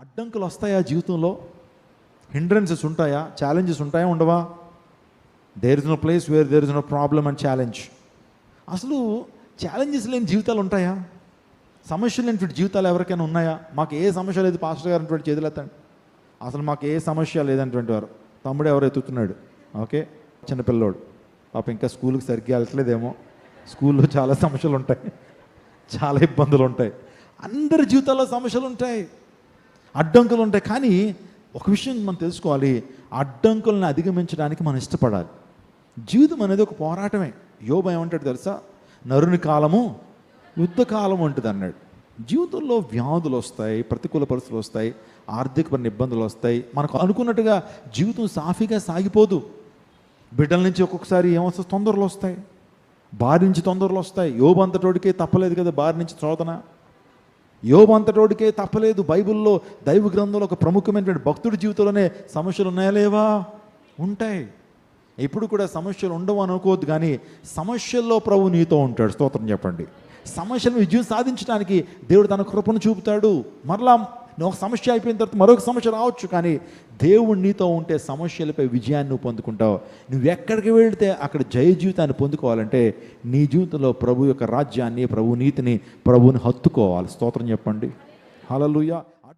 అడ్డంకులు వస్తాయా జీవితంలో? హిండ్రెన్సెస్ ఉంటాయా? ఛాలెంజెస్ ఉంటాయా? ఉండవా? There is no place where there is no problem and challenge. అసలు ఛాలెంజెస్ లేని జీవితాలు ఉంటాయా? సమస్యలు లేనిటువంటి జీవితాలు ఎవరికైనా ఉన్నాయా? మాకు ఏ సమస్య లేదు పాస్టర్ గారు అటువంటి చేతులెత్తండి. అసలు మాకు ఏ సమస్య లేదన్నటువంటి వారు. తమ్ముడు ఎవరు ఎత్తుతున్నాడు? ఓకే, చిన్నపిల్లోడు పాప ఇంకా స్కూల్కి సరిగ్గా వెళ్ళట్లేదేమో. స్కూల్లో చాలా సమస్యలు ఉంటాయి, చాలా ఇబ్బందులు ఉంటాయి. అందరి జీవితాల్లో సమస్యలు ఉంటాయి, అడ్డంకులు ఉంటాయి. కానీ ఒక విషయం మనం తెలుసుకోవాలి, అడ్డంకులను అధిగమించడానికి మనం ఇష్టపడాలి. జీవితం అనేది ఒక పోరాటమే. యోబు ఏమంటాడు తెలుసా? నరుని కాలము యుద్ధ కాలం ఉంటుంది అన్నాడు. జీవితంలో వ్యాధులు వస్తాయి, ప్రతికూల పరిస్థితులు వస్తాయి, ఆర్థికపరమైన ఇబ్బందులు వస్తాయి. మనకు అనుకున్నట్టుగా జీవితం సాఫీగా సాగిపోదు. బిడ్డల నుంచి ఒక్కొక్కసారి ఏమొస్తుంది? తొందరలు వస్తాయి, భార్య నుంచి తొందరలు వస్తాయి. యోబు అంతటోడికే తప్పలేదు కదా భార్య నుంచి శోధన. యోబు అంతటోడికే తప్పలేదు. బైబిల్లో దైవ గ్రంథంలో ఒక ప్రముఖమైనటువంటి భక్తుడి జీవితంలోనే సమస్యలు ఉన్నాయా లేవా? ఉంటాయి. ఎప్పుడు కూడా సమస్యలు ఉండవు అనుకోవద్దు, కానీ సమస్యల్లో ప్రభు నీతో ఉంటాడు. స్తోత్రం చెప్పండి. సమస్యలను విజయం సాధించడానికి దేవుడు తన కృపను చూపుతాడు. మరలా ఒక సమస్య అయిపోయిన తర్వాత మరొక సమస్య రావచ్చు, కానీ దేవుడు నీతో ఉంటే సమస్యలపై విజయాన్ని నువ్వు పొందుకుంటావు. నువ్వు ఎక్కడికి వెళితే అక్కడ జయ జీవితాన్ని పొందుకోవాలంటే నీ జీవితంలో ప్రభు యొక్క రాజ్యాన్ని, ప్రభు నీతిని, ప్రభువుని హత్తుకోవాలి. స్తోత్రం చెప్పండి. హల్లెలూయా.